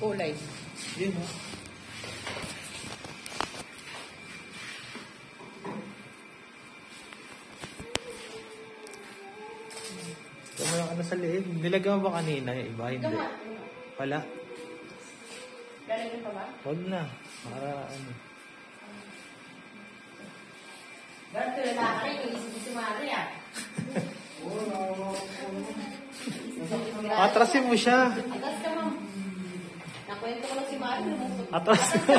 Kulay. Yun o. Ito mo ano sa liig. Nilagyan mo ba kanina yung iba? Hindi. Wala. Lalagyan pa ba? Huwag na. Para ano. Ganito na nakakay kung isip si Mari ah. Atrasin mo siya. Atras ka, ma'am. Nakwento ko lang si Mari. Atrasin mo.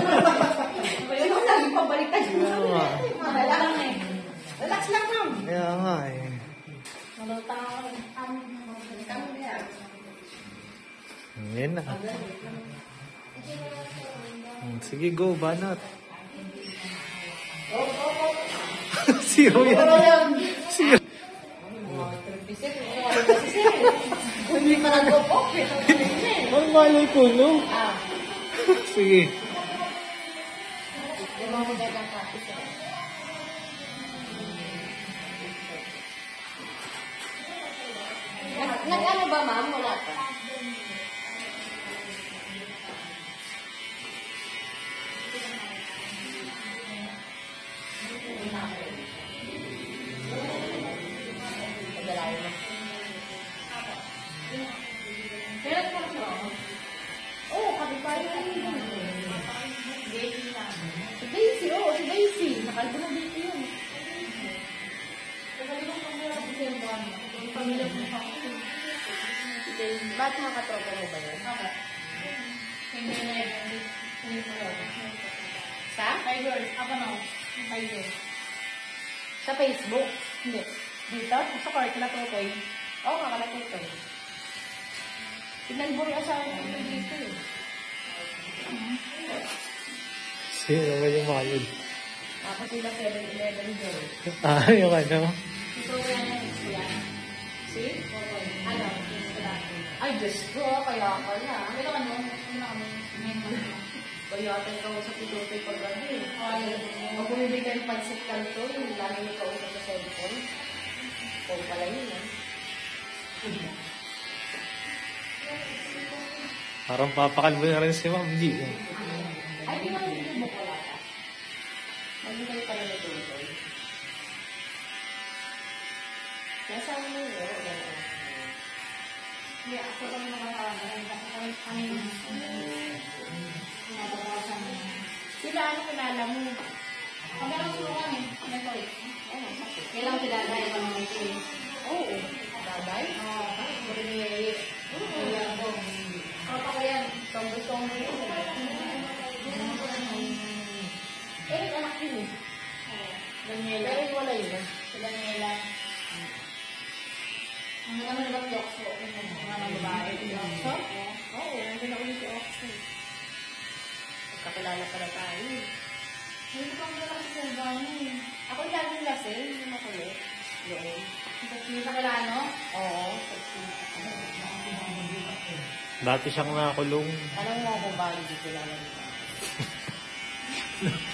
Kaya mo laging pabalikan. Kaya nga. Malala lang eh. Relax lang, ma'am. Kaya nga eh. Malata ako. Yan na. Sige, go. Banat. Zero yan. Zero. Hindi pa nag-go-pop. Ang malay ko, no? Sige. Yung mga magandang practice. Nag-ano ba, ma'am? Wala pa. Oh, kapit-bahay na rin yun. Si Daisy, oh, si Daisy. Nakalbo na dito yun. Ba't mga katropa mo ba yun? Sa? Sa Facebook? Hindi. Dito? Sa court na tutoy? Oo, kakalatutoy. Pinalburi asawa ko dito eh. Sino naman yung mahal? Ako sila 7-11 girl. Yung ano? Ito yan yan. See? Ano? Ay, Diyos ko. Kaya pala. Ano ano? Kaya tayo sa pitutoy pag-gabi. Pag bumibigay ng pansit kanto, yung lagi niyo kausap sa cellphone. Kung pala yun eh. Parang papakalbo na rin si Ma'am G. Ay, di ba yung mo pala ka? Magbigay pala na tuloy. Kaya saan mo yun? Hindi, ako lang nakakaroon. Sila ano kilala mo? Ang meron surukan eh. Kailang kilala yung mga ito eh. Oo. Babay? Oo. Mariniyay. Kaya ako. Kapag ko yan. Tomboy-tomboy yun. Anak yun eh. Daniela. Pero yung wala yun. Si Daniela. Ang naman naman yung Oxo. Ang naman babae. Oxo? Oo. Nandun ako yung si Oxo. Kakilala pala tayo. Hindi ko pang gano'n sa Silvano. Ako yung laging lasing. Hindi makulit. Yun. Hindi sa kilano? Oo. Dati siyang nakulong. Alam mo kung bakit dito lang nito?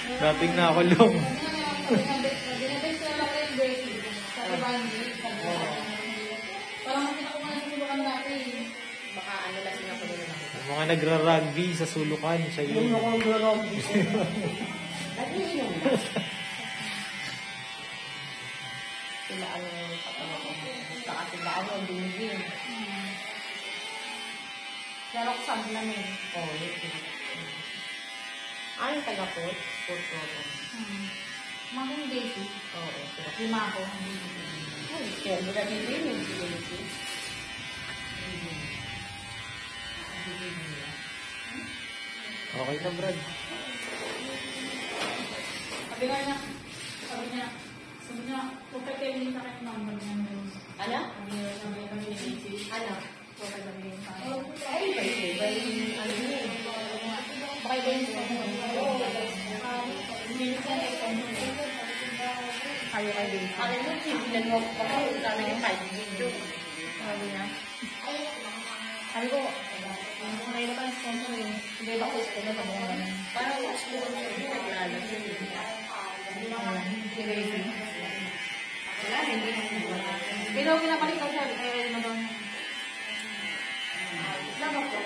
Dating nakulong. Dinabase ko lang yung Bertie. Sa Ibandi. Parang makita ko nga sa tulukan natin. Baka ano lang sinakulong na. Mga nagra-rugby sa sulukan. Sa iyo. Yung ako nagra-rugby. Nag-iinom na. Sila ang patawag ko. Saka sila ang dingin. Pero saan lang eh. Oo, anong taga-port? Port Roto. Mga Daisy? Oo. Lima ako. Ay, kaya mo na dito yun. Okay na, Brad. Sabi niya, pagkakainin sa akin number niya. Ano? Sabi niya kami ni Daisy. Ano? Pagkakainin sa akin. Ay, ano yun? Baka iba yung kayo kayo din. Ano yun? Sinilan mo ako pa. Sana yung 5 video. Sabi niya. Sabi ko, ngayon pa yung sponsor yun. Hindi ba ko sponsor na mga ganun? Parang sponsor na yung naglala. Si Daisy. Wala, hindi na. Pero pinapalik ko siya. Kaya ano doon. Salamat po.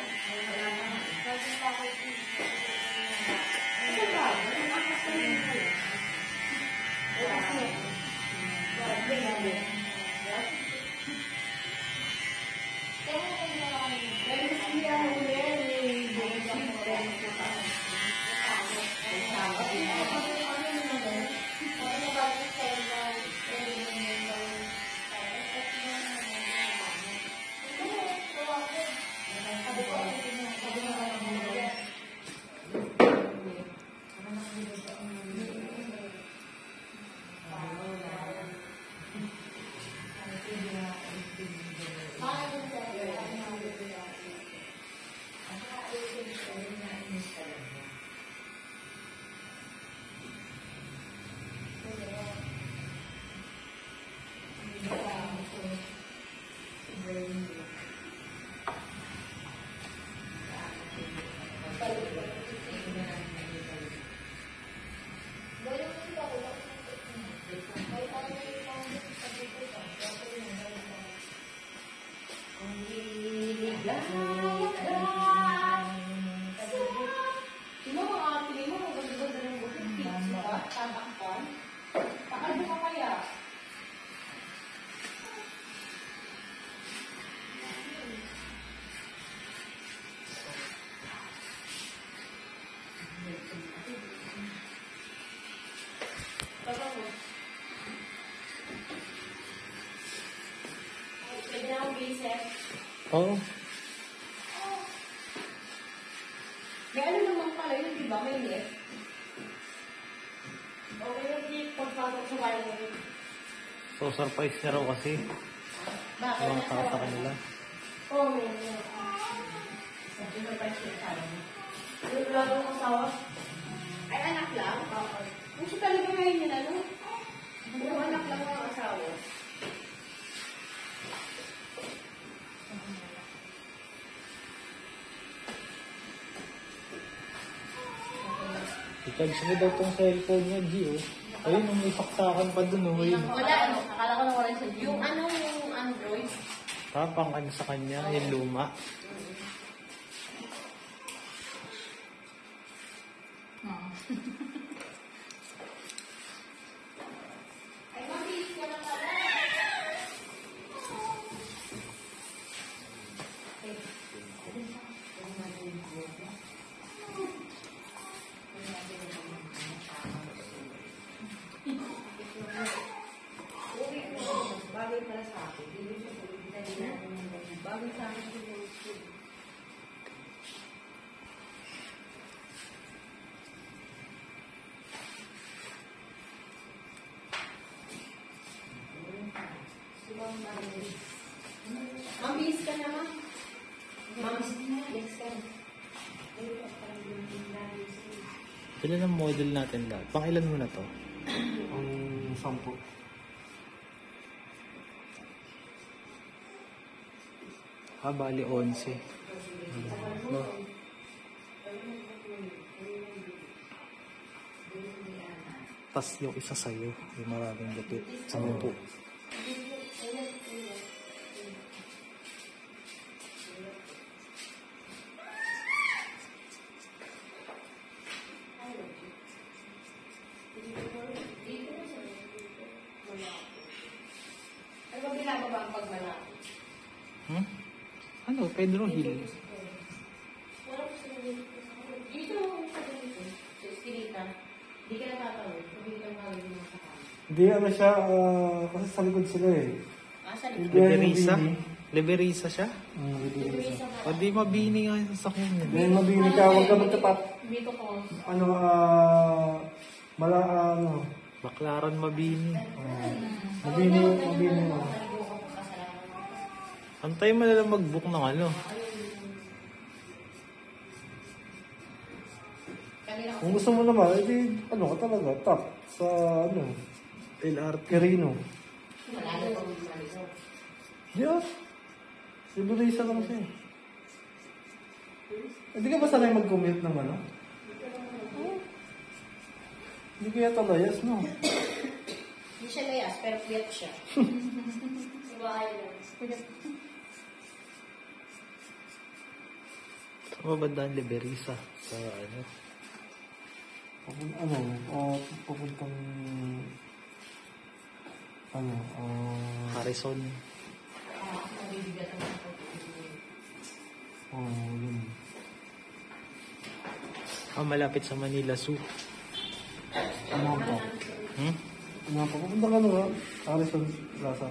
Sino mga tingin mo? Magaganda ng bukit. Pizza. Tatakpan. Pakalbo ka kaya? Baba mo. Pwede na akong basic. Oo. May ano naman pala yun, di ba? May net. Okay, yung pagpapag sa wala mo. So, surprise na raw kasi. Bakit? Mga tao sa kanila. Oo, may net. Sabi mo pa siya sa akin. Yung wala kang asawa? Ay, anak lang? Oo. Kung siya talaga ngayon yun, ano? Yung anak lang ang asawa. Ipag mo daw tong cellphone niya, G, oh. Ayun, may saksakan pa dun, oh. Ayun. Wala, ano? Akala ko na wala siya. Yung ano, yung Android. Tapang ano sa kanya, yung luma. Ay, mabilis ka na pala. Bagay pala sa akin. Hindi siya po. Bagay sa akin siguro. Mabilis ka naman. Mabilis ka na. Next time. Ilan ang model natin lahat? Pang ilan mo na to? Ang 10. Bali 11. No? Tas yung isa sa'yo, yung maraming gupit. 10. Ano ba binababa ang pagmalaki? Hmm? Ano? Pedro Hill. Dito, sa ganito. Sa eskinita. Hindi ka natatawid. Hindi ka natatawid mo sa kanya. Hindi, ano siya, kasi sa likod sila eh. Asa Hindi, dito? Liberisa? Bini. Liberisa siya? Liberisa. O di mabini nga yung sasakyan niya. May mabini ka, huwag ka magtapat. Dito ko. Ano, ano, Baklaran mabini. mabini mo. Antay mo na lang mag-book ng ano. Kanina Kung gusto mo naman, edi, ano ka talaga, top. Sa, ano, LRT. Quirino. malalo ko malalo. Yes. Liberisa lang siya eh. Hindi ka ba sanay mag-commute ng ano? Hindi kaya talayas, no? Hindi siya layas, pero piyat siya. Diba ayun? Saan mabanda ang Liberisa? Sa ano? Papuntang, ano, Harrison. Mabibigat ang ako. yun. Malapit sa Manila Zoo. Ano pa? Hmm? Ano pa? Papuntang ano nga? Harrison Plaza.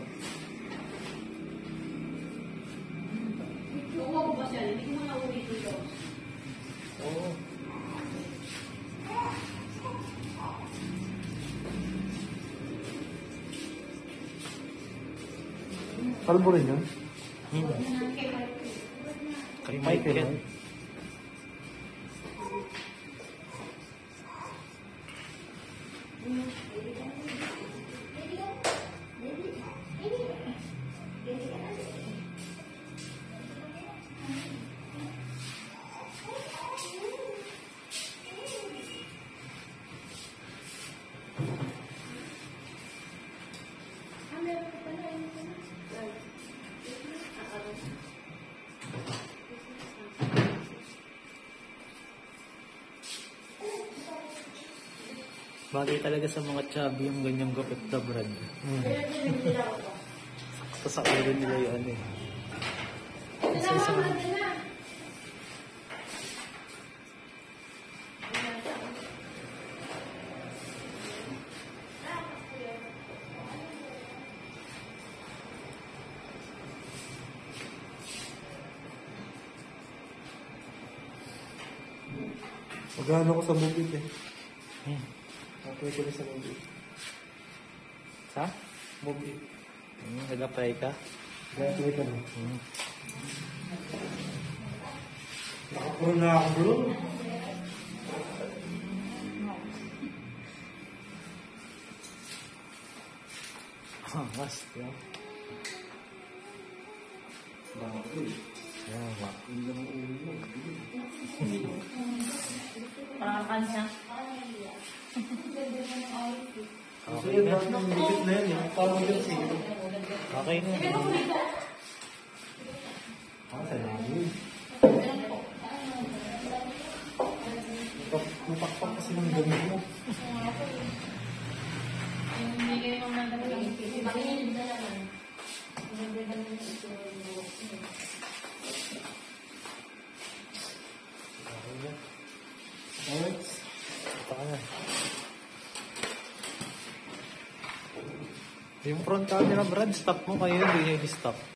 Kung ako ba siya, hindi ko muna uwi dito. Oo. Kalbo rin yun? Kay Michael. Michael. Bagay talaga sa mga chubby yung ganyang gupit na brad. Tapos sa ulo nila yung ano eh. Kasi sa Magano ko sa movie eh. Hmm. Okay ko na sa movie. Sa? Movie. Nag-apply ka? Graduate ka na. Hmm. Nakapuro na ako bro. Mas, yeah. Bakit? Yeah, wa. Hindi naman ulo mo. Parang kansa. Kasi yun, lahat ng dikit na yan eh. Parang yung sino. Okay na. Sa namin. Mapakpak kasi ng gamit mo. Yung bigay mo na lang. Makinig na naman. Alright. Ito ka na. Yung front camera, Brad, stop mo kayo, hindi nyo i-stop.